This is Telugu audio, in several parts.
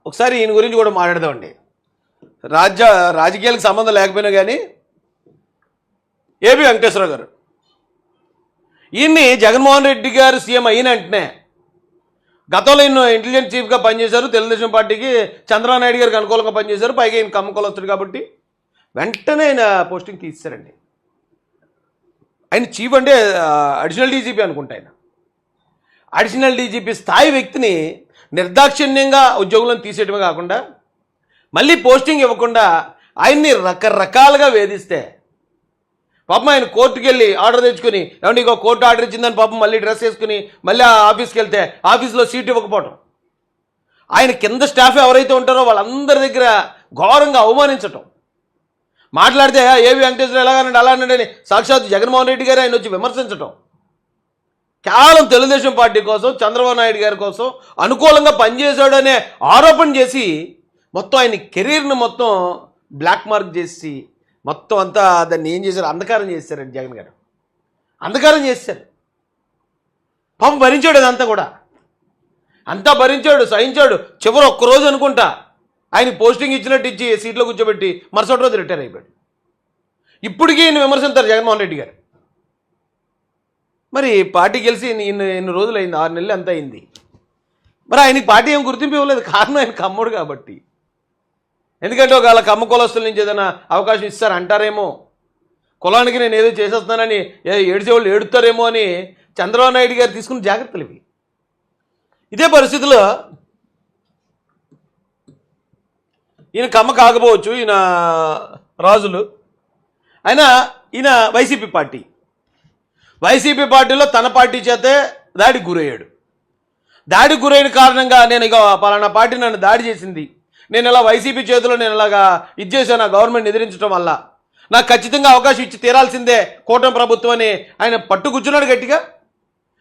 ఒకసారి ఈయన గురించి కూడా మాట్లాడదామండి. రాజకీయాలకు సంబంధం లేకపోయినా కానీ ఏబి వెంకటేశ్వరరావు గారు ఈయన్ని జగన్మోహన్ రెడ్డి గారు సీఎం అయిన వెంటనే గతంలో ఈయన ఇంటెలిజెన్స్ చీఫ్గా పనిచేశారు, తెలుగుదేశం పార్టీకి చంద్రబాబు నాయుడు గారికి అనుకూలంగా పనిచేశారు, పైగా ఈయన కమ్మకొలొస్తాడు కాబట్టి వెంటనే ఆయన పోస్టింగ్ తీసేశారండి. ఆయన చీఫ్ అంటే అడిషనల్ డీజీపీ అనుకుంటా. ఆయన అడిషనల్ డీజీపీ స్థాయి వ్యక్తిని నిర్దాక్షిణ్యంగా ఉద్యోగులను తీసేయడమే కాకుండా మళ్ళీ పోస్టింగ్ ఇవ్వకుండా ఆయన్ని రకరకాలుగా వేధిస్తే పాపం ఆయన కోర్టుకు వెళ్ళి ఆర్డర్ తెచ్చుకుని ఏమంటే ఇక కోర్టు ఆర్డర్ ఇచ్చిందని పాపం మళ్ళీ డ్రెస్ వేసుకుని మళ్ళీ ఆఫీస్కి వెళ్తే ఆఫీస్లో సీట్ ఇవ్వకపోవడం, ఆయన కింద స్టాఫ్ ఎవరైతే ఉంటారో వాళ్ళందరి దగ్గర ఘోరంగా అవమానించటం, మాట్లాడితే ఏవి వెంకటేశ్వర ఎలాగనండి అలా అన్నాడని సాక్షాత్ జగన్మోహన్ రెడ్డి గారు ఆయన వచ్చి విమర్శించటం, కేవలం తెలుగుదేశం పార్టీ కోసం చంద్రబాబు నాయుడు గారి కోసం అనుకూలంగా పనిచేశాడనే ఆరోపణ చేసి మొత్తం ఆయన కెరీర్ని మొత్తం బ్లాక్ మార్క్ చేసి మొత్తం అంతా దాన్ని ఏం చేశారు, అంధకారం చేశారండి. జగన్ గారు అంధకారం చేశారు. పాపం భరించాడు, అదంతా కూడా అంతా భరించాడు, సహించాడు. చివరి ఒక్కరోజు అనుకుంటా ఆయన పోస్టింగ్ ఇచ్చినట్టు ఇచ్చి సీట్లో కూర్చోబెట్టి మరుసటి రోజు రిటైర్ అయిపోయాడు. ఇప్పటికీ ఈయన విమర్శించారు జగన్మోహన్ రెడ్డి గారు. మరి పార్టీ గెలిచి ఎన్ని రోజులు అయింది, 6 నెలలు అంతా అయింది. మరి ఆయనకి పార్టీ ఏం గుర్తింపు ఇవ్వలేదు, కారణం ఆయన కమ్ముడు కాబట్టి. ఎందుకంటే ఒకవేళ కమ్మ కులస్తుల నుంచి ఏదైనా అవకాశం ఇస్తారు అంటారేమో, కులానికి నేను ఏదో చేసేస్తున్నానని ఏడ్చేవాళ్ళు ఏడుతారేమో అని చంద్రబాబు నాయుడు గారు తీసుకున్న జాగ్రత్తలు ఇవి. ఇదే పరిస్థితిలో ఈయన కమ్మ కాకపోవచ్చు, ఈయన రాజులు అయినా ఈయన వైసీపీ పార్టీలో తన పార్టీ చేతే దాడికి గురయ్యాడు. దాడికి గురైన కారణంగా నేను ఇక పలానా పార్టీ నన్ను దాడి చేసింది, నేను ఇలా వైసీపీ చేతిలో నేను ఇలాగా ఇచ్చేసాను ఆ గవర్నమెంట్ ఎదిరించడం వల్ల, నాకు ఖచ్చితంగా అవకాశం ఇచ్చి తీరాల్సిందే కూటమి ప్రభుత్వం అని ఆయన పట్టు కూర్చున్నాడు గట్టిగా.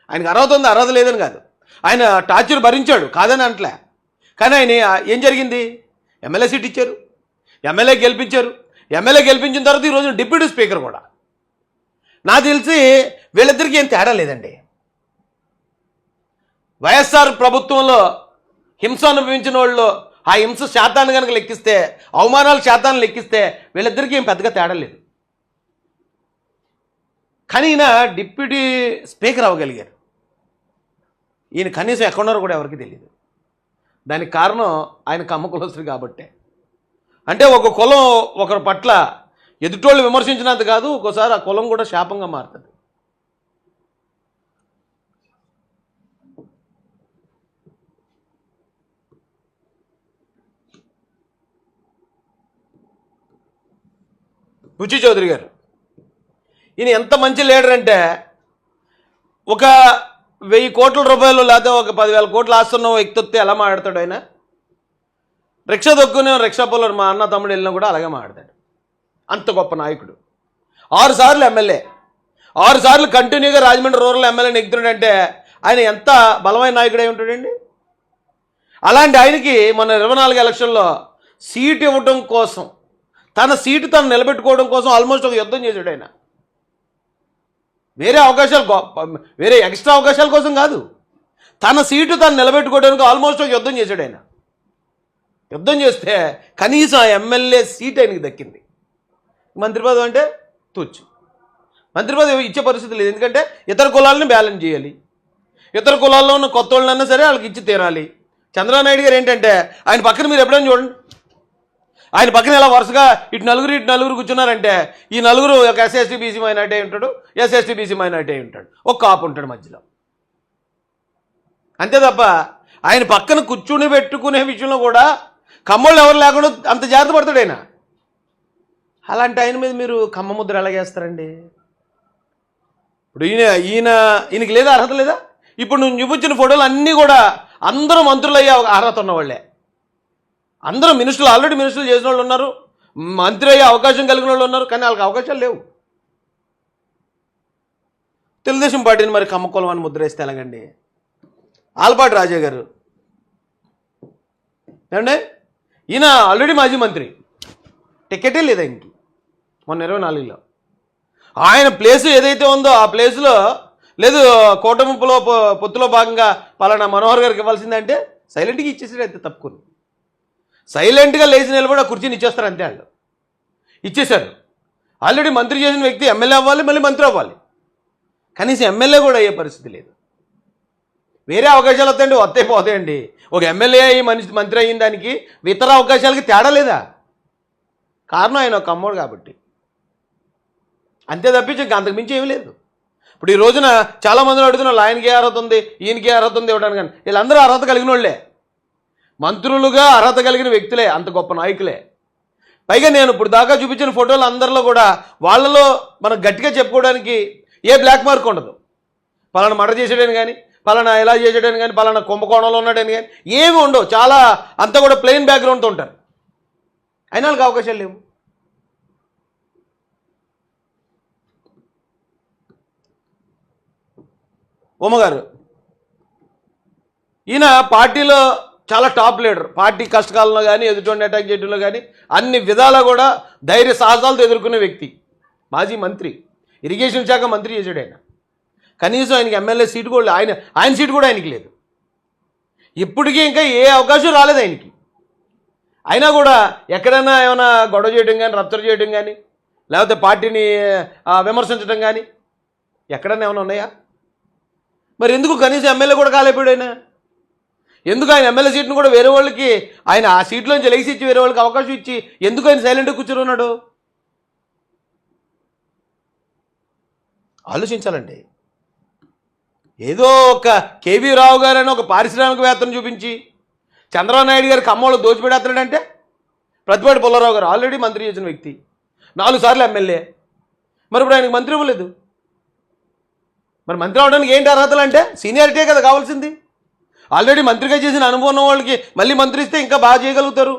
ఆయనకు అర్హత ఉంది, అర్హత లేదని కాదు, ఆయన టార్చర్ భరించాడు కాదని అంటలే. కానీ ఆయన ఏం జరిగింది, ఎమ్మెల్యే సీట్ ఇచ్చారు, ఎమ్మెల్యే గెలిపించిన తర్వాత ఈరోజు డిప్యూటీ స్పీకర్ కూడా. నాకు తెలిసి వీళ్ళిద్దరికీ ఏం తేడా లేదండి. వైఎస్ఆర్ ప్రభుత్వంలో హింస అనుభవించిన వాళ్ళు ఆ హింస శాతాన్ని కనుక లెక్కిస్తే, అవమానాలు శాతాన్ని లెక్కిస్తే వీళ్ళిద్దరికీ ఏం పెద్దగా తేడా లేదు. కానీ ఈయన డిప్యూటీ స్పీకర్ అవ్వగలిగారు. ఈయన కనీసం ఎక్కడున్నారో కూడా ఎవరికి తెలియదు. దానికి కారణం ఆయన కమ్మ కులస్తుడు కాబట్టే. అంటే ఒక కులం ఒకరి పట్ల ఎదుటోళ్ళు విమర్శించినంత కాదు, ఒక్కోసారి ఆ కులం కూడా శాపంగా మారుతుంది. బుచ్చి చౌదరి గారు ఈయన ఎంత మంచి లీడర్ అంటే, ఒక 1000 కోట్ల రూపాయలు లేదా ఒక 10,000 కోట్లు ఆస్తున్న వ్యక్తి వస్తే ఎలా మాట్లాడతాడు ఆయన. రిక్షా దొక్కునే రిక్షా పోలర్ మా అన్న తమ్ముడు వెళ్ళినా కూడా అలాగే మాట్లాడతాడు. అంత గొప్ప నాయకుడు. 6 సార్లు ఎమ్మెల్యే, 6 సార్లు కంటిన్యూగా రాజమండ్రి రూరల్ ఎమ్మెల్యే నెగ్గుతున్నాడంటే ఆయన ఎంత బలమైన నాయకుడై ఉంటాడండి. అలాంటి ఆయనకి మన 24 ఎలక్షన్లో సీట్ ఇవ్వడం కోసం, తన సీటు తను నిలబెట్టుకోవడం కోసం ఆల్మోస్ట్ ఒక యుద్ధం చేశాడు ఆయన. వేరే ఎక్స్ట్రా అవకాశాల కోసం కాదు, తన సీటు తను నిలబెట్టుకోవడానికి ఆల్మోస్ట్ ఒక యుద్ధం చేశాడు ఆయన. యుద్ధం చేస్తే కనీసం ఆ ఎమ్మెల్యే సీట్ ఆయనకి దక్కింది. మంత్రి పదవి అంటే తూచు, మంత్రి పదవి ఇచ్చే పరిస్థితి లేదు. ఎందుకంటే ఇతర కులాలను బ్యాలెన్స్ చేయాలి, ఇతర కులాల్లో ఉన్న కొత్త వాళ్ళన్నా సరే వాళ్ళకి ఇచ్చి తీరాలి. చంద్రబాబు నాయుడు గారు ఏంటంటే ఆయన పక్కన మీరు ఎప్పుడైనా చూడండి, ఆయన పక్కన ఇలా వరుసగా ఇటు నలుగురు కూర్చున్నారంటే ఈ నలుగురు ఒక ఎస్సీ బీసీ మైనార్టీ అయి ఉంటాడు, ఎస్సీ బీసీ మైనార్టీ అయి ఉంటాడు, ఒక కాపు ఉంటాడు మధ్యలో. అంతే తప్ప ఆయన పక్కన కూర్చుని పెట్టుకునే విషయంలో కూడా కమ్మోళ్ళు ఎవరు లేకుండా అంత జాగ్రత్త పడతాడు ఆయన. అలాంటి ఆయన మీద మీరు కమ్మ ముద్ర ఎలాగేస్తారండి? ఇప్పుడు ఈయనకి లేదా అర్హత లేదా? ఇప్పుడు నువ్వు చూపించిన ఫోటోలు అన్నీ కూడా అందరూ మంత్రులు అయ్యే అర్హత ఉన్నవాళ్ళే. అందరూ మినిస్టర్లు, ఆల్రెడీ మినిస్టర్లు చేసిన వాళ్ళు ఉన్నారు, మంత్రి అయ్యే అవకాశం కలిగిన వాళ్ళు ఉన్నారు, కానీ వాళ్ళకి అవకాశాలు లేవు. తెలుగుదేశం పార్టీని మరి కమ్మకులం అని ముద్ర వేస్తే ఎలాగండి? ఆలపాటి రాజా గారు ఏమంటే ఈయన ఆల్రెడీ మాజీ మంత్రి, టికెటే లేదు ఆయనకి మొన్న 24లో. ఆయన ప్లేసు ఏదైతే ఉందో ఆ ప్లేసులో లేదు కూటమిలో పొత్తులో భాగంగా పలానా మనోహర్ గారికి ఇవ్వాల్సిందంటే సైలెంట్గా ఇచ్చేసాడు అయితే తప్పుకొని. సైలెంట్గా లేచి నిలబడి ఆ కుర్చీని ఇచ్చేస్తారు అంతే. వాళ్ళు ఇచ్చేశారు. ఆల్రెడీ మంత్రి చేసిన వ్యక్తి ఎమ్మెల్యే అవ్వాలి, మళ్ళీ మంత్రి అవ్వాలి. కనీసం ఎమ్మెల్యే కూడా అయ్యే పరిస్థితి లేదు. వేరే అవకాశాలు వస్తాయి పోతాయండి. ఒక ఎమ్మెల్యే అయ్యి మంత్రి అయిన దానికి ఇతర అవకాశాలకి తేడా లేదా? కారణం ఆయన ఒక అమ్మోడు కాబట్టి, అంతే తప్పించి ఇంకా అంతకు మించి ఏమీ లేదు. ఇప్పుడు ఈ రోజున చాలామందిని అడుగుతున్నారు, ఆయనకి అర్హత ఉంది, ఈయనకి అర్హత ఉంది ఇవ్వడానికి. కానీ వీళ్ళందరూ అర్హత కలిగిన వాళ్ళే, మంత్రులుగా అర్హత కలిగిన వ్యక్తులే, అంత గొప్ప నాయకులే. పైగా నేను ఇప్పుడు దాకా చూపించిన ఫోటోలు అందరిలో కూడా వాళ్ళలో మనం గట్టిగా చెప్పుకోవడానికి ఏ బ్లాక్ మార్క్ ఉండదు. పలానా మర్డర్ చేసాడని కానీ, పలానా ఎలా చేసాడని కానీ, పలానా కుంభకోణంలో ఉన్నాడని కానీ ఏమి ఉండవు. చాలా అంతా కూడా ప్లెయిన్ బ్యాక్గ్రౌండ్తో ఉంటారు. అయినా వాళ్ళకి అవకాశాలు లేవు. ఉమ్మగారు ఈయన పార్టీలో చాలా టాప్ లీడర్. పార్టీ కష్టకాలంలో కానీ, ఎదుటి అటాక్ చేయడంలో కానీ అన్ని విధాలా కూడా ధైర్య సాహసాలతో ఎదుర్కొనే వ్యక్తి. మాజీ మంత్రి, ఇరిగేషన్ శాఖ మంత్రి చేశాడు ఆయన. కనీసం ఆయనకి ఎమ్మెల్యే సీటు కూడా ఆయన సీటు కూడా ఆయనకి లేదు. ఇప్పటికీ ఇంకా ఏ అవకాశం రాలేదు ఆయనకి. అయినా కూడా ఎక్కడైనా ఏమైనా గొడవ చేయడం కానీ, రచ్చరు చేయడం కానీ, లేకపోతే పార్టీని విమర్శించడం కానీ ఎక్కడైనా ఏమైనా ఉన్నాయా? మరి ఎందుకు కనీసం ఎమ్మెల్యే కూడా కాలేపోయాడు ఆయన? ఎందుకు ఆయన ఎమ్మెల్యే సీట్ను కూడా వేరే వాళ్ళకి, ఆయన ఆ సీట్లోంచి లెగిసి ఇచ్చి వేరే వాళ్ళకి అవకాశం ఇచ్చి ఎందుకు ఆయన సైలెంట్గా కూర్చొని ఉన్నాడు? ఆలోచించాలండి. ఏదో ఒక కేవీ రావు గారు అని ఒక పారిశ్రామికవేత్తను చూపించి చంద్రబాబు నాయుడు గారు ఖమ్మంలో దోచిపెడేస్తున్నాడంటే, ప్రతిపాటి పుల్లారావు గారు ఆల్రెడీ మంత్రి చేసిన వ్యక్తి, 4 సార్లు ఎమ్మెల్యే, మరి ఇప్పుడు ఆయనకు మంత్రి ఇవ్వలేదు. మరి మంత్రి అవడానికి ఏంటి అర్హతలు అంటే? సీనియారిటీ కదా కావాల్సింది. ఆల్రెడీ మంత్రిగా చేసిన అనుభవం ఉన్న వాళ్ళకి మళ్ళీ మంత్రి ఇస్తే ఇంకా బాగా చేయగలుగుతారు.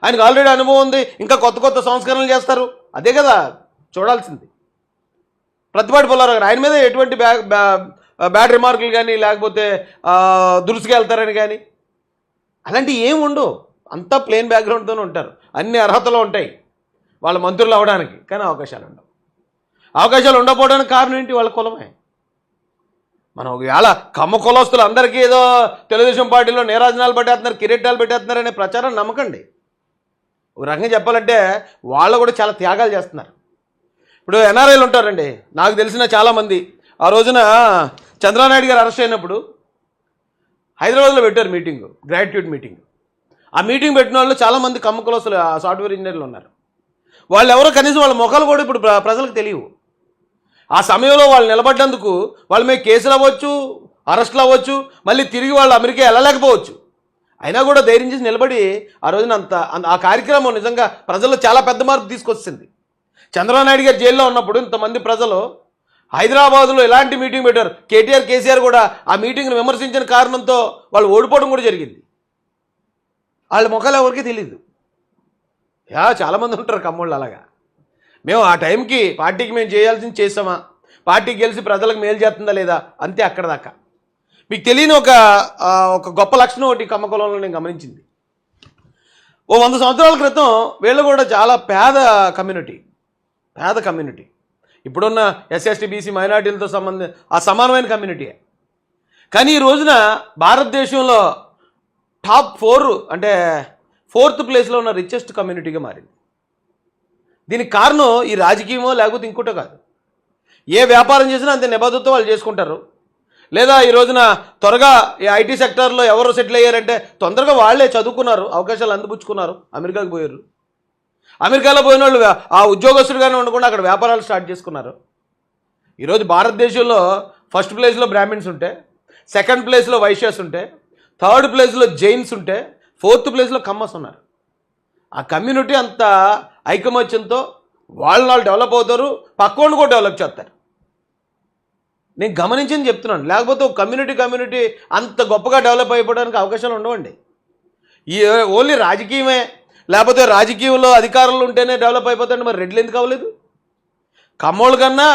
ఆయనకు ఆల్రెడీ అనుభవం ఉంది, ఇంకా కొత్త కొత్త సంస్కరణలు చేస్తారు. అదే కదా చూడాల్సింది. ప్రతిపాటి పుల్లారావు గారు ఆయన మీద ఎటువంటి బ్యాడ్ రిమార్కులు కానీ, లేకపోతే దురుసుగా వెళ్తారని కానీ అలాంటివి ఏమి ఉండవు. అంతా ప్లెయిన్ బ్యాక్గ్రౌండ్తోనే ఉంటారు. అన్ని అర్హతలు ఉంటాయి వాళ్ళ మంత్రులు అవ్వడానికి, కానీ అవకాశాలు ఉండవు. అవకాశాలు ఉండకపోవడానికి కారణం ఏంటి? వాళ్ళ కులమే. మనం ఒకవేళ కమ్మ కులస్తులు అందరికీ ఏదో తెలుగుదేశం పార్టీలో నీరాజనాలు పెట్టేస్తున్నారు, కిరీటాలు పెట్టేస్తున్నారు అనే ప్రచారం నమ్మకండి. ఒక రకంగా చెప్పాలంటే వాళ్ళు కూడా చాలా త్యాగాలు చేస్తున్నారు. ఇప్పుడు ఎన్ఆర్ఐలు ఉంటారండి, నాకు తెలిసిన చాలామంది. ఆ రోజున చంద్రబాబు నాయుడు గారు అరెస్ట్ అయినప్పుడు హైదరాబాద్లో పెట్టారు మీటింగ్, గ్రాట్యుయేట్ మీటింగ్. ఆ మీటింగ్ పెట్టిన వాళ్ళు చాలామంది కమ్మ కులస్తులు సాఫ్ట్వేర్ ఇంజనీర్లు ఉన్నారు. వాళ్ళు ఎవరో కనీసం వాళ్ళ ముఖాలు కూడా ఇప్పుడు ప్రజలకు తెలియవు. ఆ సమయంలో వాళ్ళు నిలబడ్డందుకు వాళ్ళ మీద కేసులు అవ్వచ్చు, అరెస్టులు అవ్వచ్చు, మళ్ళీ తిరిగి వాళ్ళు అమెరికా వెళ్ళలేకపోవచ్చు. అయినా కూడా ధైర్యం చేసి నిలబడి ఆ రోజున ఆ కార్యక్రమం నిజంగా ప్రజల్లో చాలా పెద్ద మార్పు తీసుకొచ్చింది. చంద్రబాబు నాయుడు గారు జైల్లో ఉన్నప్పుడు ఇంతమంది ప్రజలు హైదరాబాదులో ఎలాంటి మీటింగ్ పెట్టారు. కేటీఆర్, కేసీఆర్ కూడా ఆ మీటింగ్ను విమర్శించిన కారణంతో వాళ్ళు ఓడిపోవడం కూడా జరిగింది. వాళ్ళ ముఖాలు ఎవరికి తెలియదు. చాలామంది ఉంటారు కమ్మోళ్ళు అలాగా. మేము ఆ టైంకి పార్టీకి మేము చేయాల్సింది చేసామా, పార్టీకి గెలిచి ప్రజలకు మేలు చేస్తుందా లేదా, అంతే అక్కడ దాకా. మీకు తెలియని ఒక గొప్ప లక్షణం ఒకటి కమ్మ కులంలో నేను గమనించింది. ఓ 100 సంవత్సరాల క్రితం వీళ్ళు కూడా చాలా పేద కమ్యూనిటీ. ఇప్పుడున్న ఎస్ఎస్టీ, బీసీ, మైనార్టీలతో సమానమైన కమ్యూనిటీ. కానీ ఈ రోజున భారతదేశంలో టాప్ 4 అంటే 4th ప్లేస్లో ఉన్న రిచెస్ట్ కమ్యూనిటీగా మారింది. దీనికి కారణం ఈ రాజకీయమో లేకపోతే ఇంకోటో కాదు. ఏ వ్యాపారం చేసినా అంతే నిబద్ధతతో వాళ్ళు చేసుకుంటారు. లేదా ఈ రోజున త్వరగా ఈ ఐటీ సెక్టార్లో ఎవరు సెటిల్ అయ్యారంటే తొందరగా వాళ్ళే చదువుకున్నారు, అవకాశాలు అందిపుచ్చుకున్నారు, అమెరికాకు పోయారు. అమెరికాలో పోయిన వాళ్ళు ఆ ఉద్యోగస్తుడుగానే ఉండకుండా అక్కడ వ్యాపారాలు స్టార్ట్ చేసుకున్నారు. ఈరోజు భారతదేశంలో 1st ప్లేస్లో బ్రాహ్మిన్స్ ఉంటే, 2nd ప్లేస్లో వైశ్యాస్ ఉంటే, 3rd ప్లేస్లో జైన్స్ ఉంటే, 4th ప్లేస్లో కమ్మస్ ఉన్నారు. ఆ కమ్యూనిటీ అంత ఐకమత్యంతో వాళ్ళు డెవలప్ అవుతారు, పక్కవాడిని కూడా డెవలప్ చేస్తారు. నేను గమనించింది చెప్తున్నాను. లేకపోతే ఒక కమ్యూనిటీ అంత గొప్పగా డెవలప్ అయిపోవడానికి అవకాశాలు ఉండవండి. ఈ ఓన్లీ రాజకీయమే, లేకపోతే రాజకీయంలో అధికారులు ఉంటేనే డెవలప్ అయిపోతాయండి. మరి రెడ్లు ఎందుకు అవ్వలేదు? కమ్మోళ్ళ కన్నా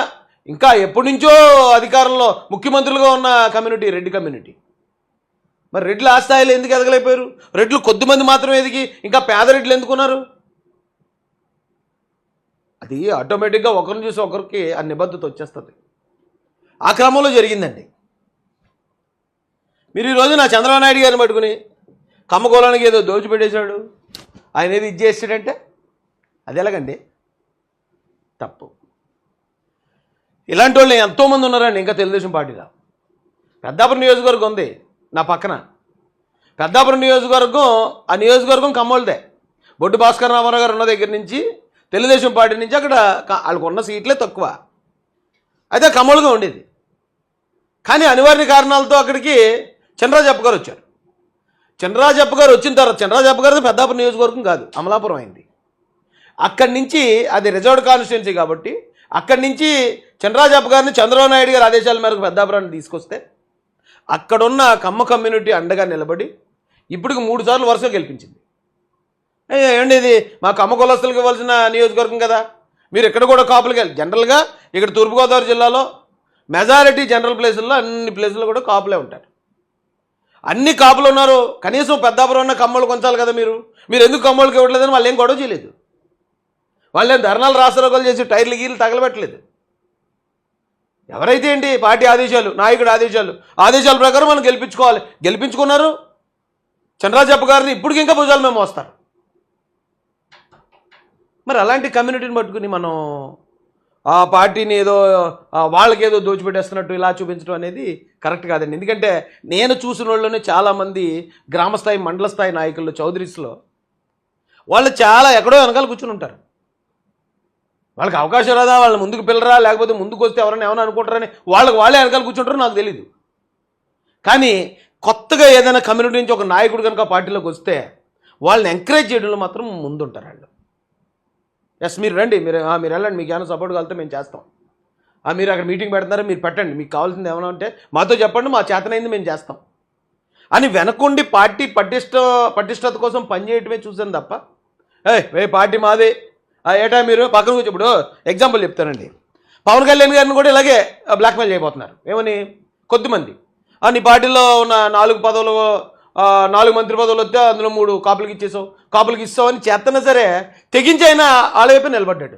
ఇంకా ఎప్పటి నుంచో అధికారంలో ముఖ్యమంత్రులుగా ఉన్న కమ్యూనిటీ రెడ్డి కమ్యూనిటీ. మరి రెడ్లు ఆ స్థాయిలో ఎందుకు ఎదగలేకపోయారు? రెడ్లు కొద్దిమంది మాత్రం ఎదిగి ఇంకా పేద రెడ్లు ఎందుకున్నారు? అది ఆటోమేటిక్గా ఒకరిని చూసి ఒకరికి ఆ నిబద్ధత వచ్చేస్తుంది. ఆ క్రమంలో జరిగిందండి. మీరు ఈరోజు నా చంద్రబాబు నాయుడు గారిని పట్టుకుని కమ్మకోలానికి ఏదో దోచిపెట్టేశాడు, ఆయన ఏది ఇది చేసాడంటే అది ఎలాగండి? తప్పు. ఇలాంటి వాళ్ళు ఎంతోమంది ఉన్నారండి ఇంకా తెలుగుదేశం పార్టీలో. పెద్దాపురం నియోజకవర్గం ఉంది నా పక్కన. పెద్దాపురం నియోజకవర్గం, ఆ నియోజకవర్గం కమ్మోళ్ళదే. బొడ్డు భాస్కర్ రామారావు గారు ఉన్న దగ్గర నుంచి తెలుగుదేశం పార్టీ నుంచి అక్కడ వాళ్ళకు ఉన్న సీట్లే తక్కువ, అయితే కమ్మోలుగా ఉండేది. కానీ అనివార్య కారణాలతో అక్కడికి చంద్రరాజప్ప గారు వచ్చారు. చంద్రరాజప్ప గారు వచ్చిన తర్వాత, చంద్రరాజప్ప గారు పెద్దాపురం నియోజకవర్గం కాదు, అమలాపురం అయింది. అక్కడి నుంచి అది రిజర్వ్డ్ కాన్స్టిట్యున్సీ కాబట్టి అక్కడి నుంచి చంద్రరాజప్ప గారిని చంద్రబాబు నాయుడు గారి ఆదేశాల మేరకు పెద్దాపురాన్ని తీసుకొస్తే అక్కడున్న కమ్మ కమ్యూనిటీ అండగా నిలబడి ఇప్పటికి 3 సార్లు వరుసగా గెలిపించింది. ఏమండి ఇది మా కమ్మ కులస్తులకు ఇవ్వాల్సిన నియోజకవర్గం కదా, మీరు ఇక్కడ కూడా కాపులకి జనరల్గా ఇక్కడ తూర్పుగోదావరి జిల్లాలో మెజారిటీ జనరల్ ప్లేసుల్లో అన్ని ప్లేసుల్లో కూడా కాపులే ఉంటారు. అన్ని కాపులు ఉన్నారు, కనీసం పెద్దాపురం ఉన్న కమ్మలు కొంచాలి కదా. మీరు ఎందుకు కమ్మలకి ఇవ్వట్లేదని వాళ్ళు ఏం గొడవ చేయలేదు. వాళ్ళు ఏం ధర్నాలు రాష్ట్రోగాలు చేసి టైర్లు గీర్లు తగలబెట్టలేదు. ఎవరైతే ఏంటి పార్టీ ఆదేశాలు, నాయకుడు ఆదేశాల ప్రకారం మనం గెలిపించుకున్నారు. చంద్రరాజప్ప గారిని ఇప్పటికి ఇంకా భుజాలు మేము మోస్తారు. మరి అలాంటి కమ్యూనిటీని పట్టుకుని మనం ఆ పార్టీని ఏదో వాళ్ళకేదో దోచిపెట్టేస్తున్నట్టు ఇలా చూపించడం అనేది కరెక్ట్ కాదండి. ఎందుకంటే నేను చూసిన వాళ్ళలోనే చాలామంది గ్రామస్థాయి మండల స్థాయి నాయకులు చౌదరీస్లో వాళ్ళు చాలా ఎక్కడో వెనకాల కూర్చుని ఉంటారు. వాళ్ళకి అవకాశం రాదా, వాళ్ళ ముందుకు పిల్లరా, లేకపోతే ముందుకు వస్తే ఎవరైనా ఏమైనా అనుకుంటారని వాళ్ళే వెనకాల కూర్చుంటారో నాకు తెలీదు. కానీ కొత్తగా ఏదైనా కమ్యూనిటీ నుంచి ఒక నాయకుడు కనుక పార్టీలోకి వస్తే వాళ్ళని ఎంకరేజ్ చేయడంలో మాత్రం ముందుంటారు వాళ్ళు. ఎస్ మీరు రండి, మీరు వెళ్ళండి, మీకు ఏమైనా సపోర్ట్ కలితే మేము చేస్తాం. మీరు అక్కడ మీటింగ్ పెడుతున్నారా, మీరు పెట్టండి, మీకు కావాల్సింది ఏమైనా ఉంటే మాతో చెప్పండి, మా చేతనైంది మేము చేస్తాం అని వెనకుండి పార్టీ పటిష్టత కోసం పనిచేయటమే చూసాను తప్ప పార్టీ మాదే ఏటా మీరు పక్కన కూర్చో. ఇప్పుడు ఎగ్జాంపుల్ చెప్తానండి, పవన్ కళ్యాణ్ గారిని కూడా ఇలాగే బ్లాక్మెయిల్ చేయబోతున్నారు. ఏమని కొద్దిమంది నీ పార్టీలో ఉన్న 4 మంత్రి పదవులు వస్తే అందులో 3 కాపులకి ఇస్తావు అని చేస్తున్నా సరే తెగించి అయినా వాళ్ళ వైపు నిలబడ్డాడు.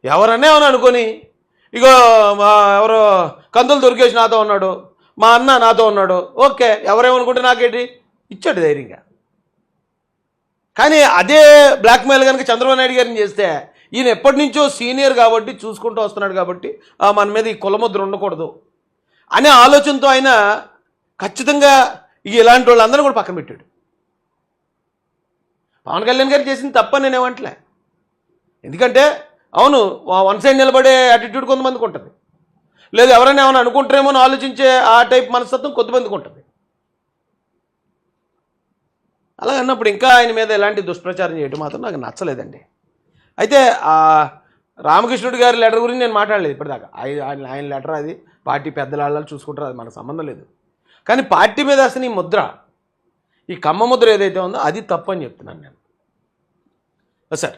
ఎవరన్నా ఏమని అనుకొని ఇగో ఎవరో కందులు దొరికేసి నాతో ఉన్నాడు, మా అన్న నాతో ఉన్నాడు, ఓకే ఎవరేమనుకుంటే నాకేంటి ఇచ్చాడు ధైర్యంగా. కానీ అదే బ్లాక్మెయిల్ కనుక చంద్రబాబు నాయుడు గారిని చేస్తే ఈయన ఎప్పటి నుంచో సీనియర్ కాబట్టి చూసుకుంటూ వస్తున్నాడు కాబట్టి మన మీద ఈ కులముద్ర ఉండకూడదు అనే ఆలోచనతో ఆయన ఖచ్చితంగా ఇలాంటి వాళ్ళందరూ కూడా పక్కన పెట్టాడు. పవన్ కళ్యాణ్ గారు చేసింది తప్ప నేనేమంటలే. ఎందుకంటే అవును వన్ సైడ్ నిలబడే యాటిట్యూడ్ కొంతమందికి ఉంటుంది, లేదు ఎవరైనా ఏమైనా అనుకుంటారేమో అని ఆలోచించే ఆ టైప్ మనస్తత్వం కొంతమందికి ఉంటుంది. అలా అన్నప్పుడు ఇంకా ఆయన మీద ఎలాంటి దుష్ప్రచారం చేయడం మాత్రం నాకు నచ్చలేదండి. అయితే రామకృష్ణుడి గారి లెటర్ గురించి నేను మాట్లాడలేదు ఇప్పటిదాకా. ఆయన లెటర్ అది పార్టీ పెద్దల చూసుకుంటారు, అది మనకు సంబంధం లేదు. కానీ పార్టీ మీద అసలు ఈ ముద్ర, ఈ కమ్మ ముద్ర ఏదైతే ఉందో అది తప్పు అని చెప్తున్నాను నేను. సార్